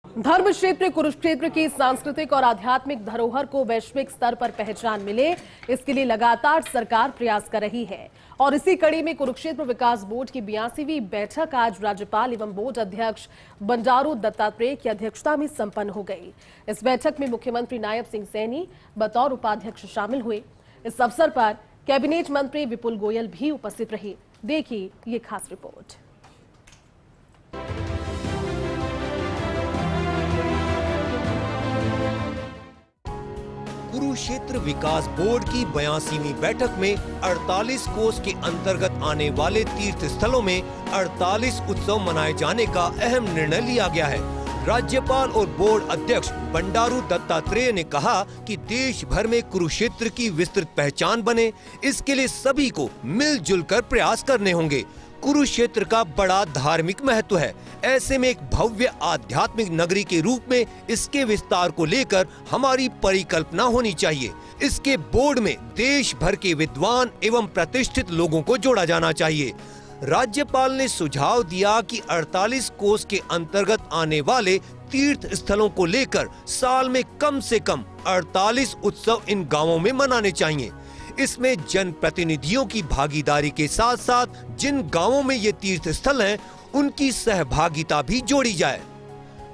धर्म क्षेत्र कुरुक्षेत्र की सांस्कृतिक और आध्यात्मिक धरोहर को वैश्विक स्तर पर पहचान मिले, इसके लिए लगातार सरकार प्रयास कर रही है। और इसी कड़ी में कुरुक्षेत्र विकास बोर्ड की 82वीं बैठक आज राज्यपाल एवं बोर्ड अध्यक्ष बंडारू दत्तात्रेय की अध्यक्षता में संपन्न हो गई। इस बैठक में मुख्यमंत्री नायब सिंह सैनी बतौर उपाध्यक्ष शामिल हुए। इस अवसर पर कैबिनेट मंत्री विपुल गोयल भी उपस्थित रहे। देखिए ये खास रिपोर्ट। कुरुक्षेत्र विकास बोर्ड की 82वीं बैठक में 48 कोस के अंतर्गत आने वाले तीर्थ स्थलों में 48 उत्सव मनाए जाने का अहम निर्णय लिया गया है। राज्यपाल और बोर्ड अध्यक्ष बंडारू दत्तात्रेय ने कहा कि देश भर में कुरुक्षेत्र की विस्तृत पहचान बने, इसके लिए सभी को मिलजुल कर प्रयास करने होंगे। कुरुक्षेत्र का बड़ा धार्मिक महत्व है, ऐसे में एक भव्य आध्यात्मिक नगरी के रूप में इसके विस्तार को लेकर हमारी परिकल्पना होनी चाहिए। इसके बोर्ड में देश भर के विद्वान एवं प्रतिष्ठित लोगों को जोड़ा जाना चाहिए। राज्यपाल ने सुझाव दिया कि 48 कोस के अंतर्गत आने वाले तीर्थ स्थलों को लेकर साल में कम से कम 48 उत्सव इन गांवों में मनाने चाहिए। इसमें जनप्रतिनिधियों की भागीदारी के साथ साथ जिन गांवों में ये तीर्थ स्थल हैं, उनकी सहभागिता भी जोड़ी जाए।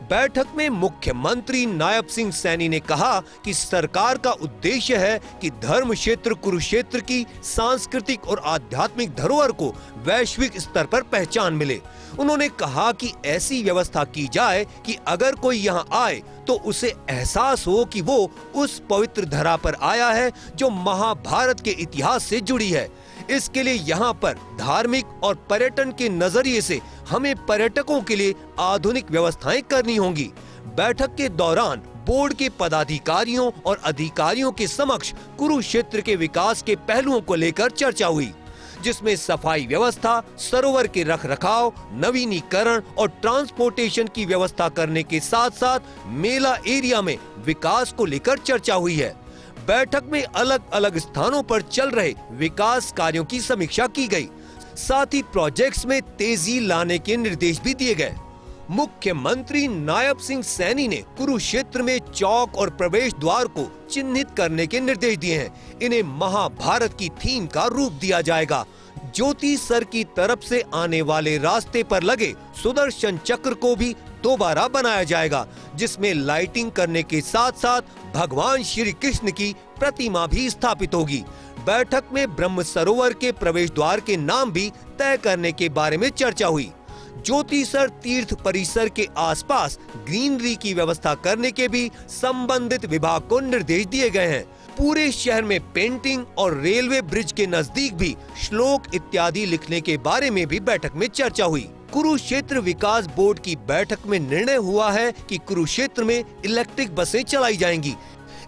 बैठक में मुख्यमंत्री नायब सिंह सैनी ने कहा कि सरकार का उद्देश्य है कि धर्म क्षेत्र कुरुक्षेत्र की सांस्कृतिक और आध्यात्मिक धरोहर को वैश्विक स्तर पर पहचान मिले। उन्होंने कहा कि ऐसी व्यवस्था की जाए कि अगर कोई यहां आए तो उसे एहसास हो कि वो उस पवित्र धरा पर आया है जो महाभारत के इतिहास से जुड़ी है। इसके लिए यहाँ पर धार्मिक और पर्यटन के नजरिए से हमें पर्यटकों के लिए आधुनिक व्यवस्थाएं करनी होंगी। बैठक के दौरान बोर्ड के पदाधिकारियों और अधिकारियों के समक्ष कुरुक्षेत्र के विकास के पहलुओं को लेकर चर्चा हुई, जिसमें सफाई व्यवस्था, सरोवर के रखरखाव, नवीनीकरण और ट्रांसपोर्टेशन की व्यवस्था करने के साथ साथ मेला एरिया में विकास को लेकर चर्चा हुई है। बैठक में अलग अलग स्थानों पर चल रहे विकास कार्यों की समीक्षा की गई, साथ ही प्रोजेक्ट्स में तेजी लाने के निर्देश भी दिए गए। मुख्यमंत्री नायब सिंह सैनी ने कुरुक्षेत्र में चौक और प्रवेश द्वार को चिन्हित करने के निर्देश दिए हैं। इन्हें महाभारत की थीम का रूप दिया जाएगा। ज्योति सर की तरफ से आने वाले रास्ते पर लगे सुदर्शन चक्र को भी दोबारा बनाया जाएगा, जिसमें लाइटिंग करने के साथ साथ भगवान श्री कृष्ण की प्रतिमा भी स्थापित होगी। बैठक में ब्रह्म सरोवर के प्रवेश द्वार के नाम भी तय करने के बारे में चर्चा हुई। ज्योतिसर तीर्थ परिसर के आसपास ग्रीनरी की व्यवस्था करने के भी संबंधित विभाग को निर्देश दिए गए हैं। पूरे शहर में पेंटिंग और रेलवे ब्रिज के नजदीक भी श्लोक इत्यादि लिखने के बारे में भी बैठक में चर्चा हुई। कुरुक्षेत्र विकास बोर्ड की बैठक में निर्णय हुआ है कि कुरुक्षेत्र में इलेक्ट्रिक बसें चलाई जाएंगी।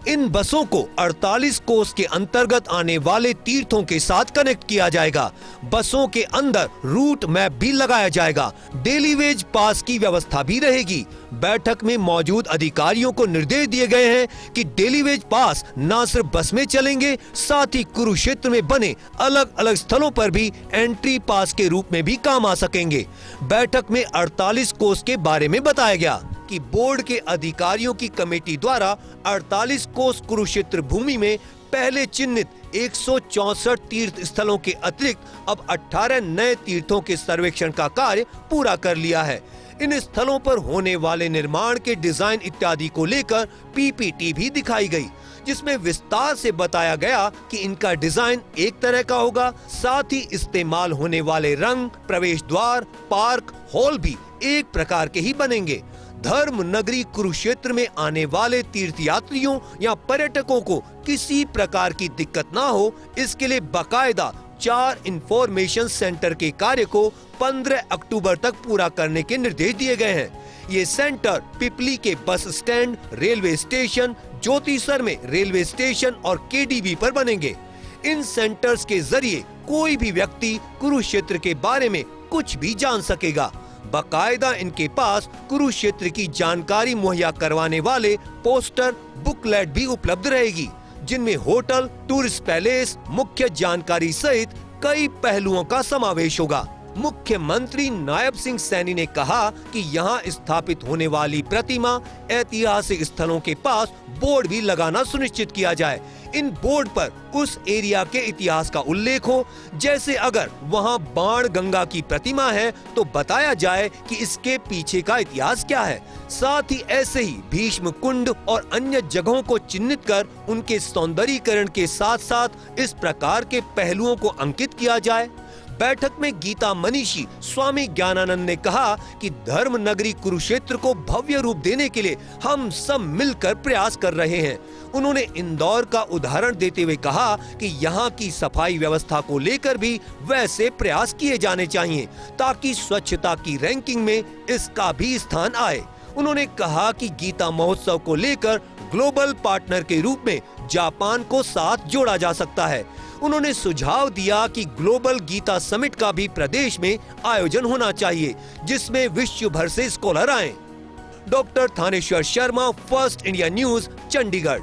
इन बसों को 48 कोस के अंतर्गत आने वाले तीर्थों के साथ कनेक्ट किया जाएगा। बसों के अंदर रूट मैप भी लगाया जाएगा। डेली वेज पास की व्यवस्था भी रहेगी। बैठक में मौजूद अधिकारियों को निर्देश दिए गए हैं कि डेली वेज पास न सिर्फ बस में चलेंगे, साथ ही कुरुक्षेत्र में बने अलग अलग स्थलों पर भी एंट्री पास के रूप में भी काम आ सकेंगे। बैठक में 48 कोस के बारे में बताया गया कि बोर्ड के अधिकारियों की कमेटी द्वारा 48 कोस कुरुक्षेत्र भूमि में पहले चिन्हित 164 तीर्थ स्थलों के अतिरिक्त अब 18 नए तीर्थों के सर्वेक्षण का कार्य पूरा कर लिया है। इन स्थलों पर होने वाले निर्माण के डिजाइन इत्यादि को लेकर पीपीटी भी दिखाई गई, जिसमें विस्तार से बताया गया कि इनका डिजाइन एक तरह का होगा, साथ ही इस्तेमाल होने वाले रंग, प्रवेश द्वार, पार्क, हॉल भी एक प्रकार के ही बनेंगे। धर्म नगरी कुरुक्षेत्र में आने वाले तीर्थयात्रियों या पर्यटकों को किसी प्रकार की दिक्कत ना हो, इसके लिए बाकायदा 4 इंफॉर्मेशन सेंटर के कार्य को 15 अक्टूबर तक पूरा करने के निर्देश दिए गए हैं। ये सेंटर पिपली के bus stand, railway station, Jyotisar में रेलवे स्टेशन और केडीबी पर बनेंगे। इन सेंटर्स के जरिए कोई भी व्यक्ति कुरुक्षेत्र के बारे में कुछ भी जान सकेगा। बाकायदा इनके पास कुरुक्षेत्र की जानकारी मुहैया करवाने वाले पोस्टर, बुकलेट भी उपलब्ध रहेगी, जिनमें होटल, टूरिस्ट पैलेस, मुख्य जानकारी सहित कई पहलुओं का समावेश होगा। मुख्यमंत्री नायब सिंह सैनी ने कहा कि यहाँ स्थापित होने वाली प्रतिमा ऐतिहासिक स्थलों के पास बोर्ड भी लगाना सुनिश्चित किया जाए। इन बोर्ड पर उस एरिया के इतिहास का उल्लेख हो, जैसे अगर वहाँ बाण गंगा की प्रतिमा है तो बताया जाए कि इसके पीछे का इतिहास क्या है। साथ ही ऐसे ही भीष्म कुंड और अन्य जगहों को चिन्हित कर उनके सौंदर्यीकरण के साथ साथ इस प्रकार के पहलुओं को अंकित किया जाए। बैठक में गीता मनीषी स्वामी ज्ञानानंद ने कहा कि धर्म नगरी कुरुक्षेत्र को भव्य रूप देने के लिए हम सब मिलकर प्रयास कर रहे हैं। उन्होंने इंदौर का उदाहरण देते हुए कहा कि यहाँ की सफाई व्यवस्था को लेकर भी वैसे प्रयास किए जाने चाहिए ताकि स्वच्छता की रैंकिंग में इसका भी स्थान आए। उन्होंने कहा कि गीता महोत्सव को लेकर ग्लोबल पार्टनर के रूप में जापान को साथ जोड़ा जा सकता है। उन्होंने सुझाव दिया कि ग्लोबल गीता समिट का भी प्रदेश में आयोजन होना चाहिए, जिसमें विश्व भर से स्कॉलर आएं। Doctor Thaneshwar Sharma, first India news, Chandigarh.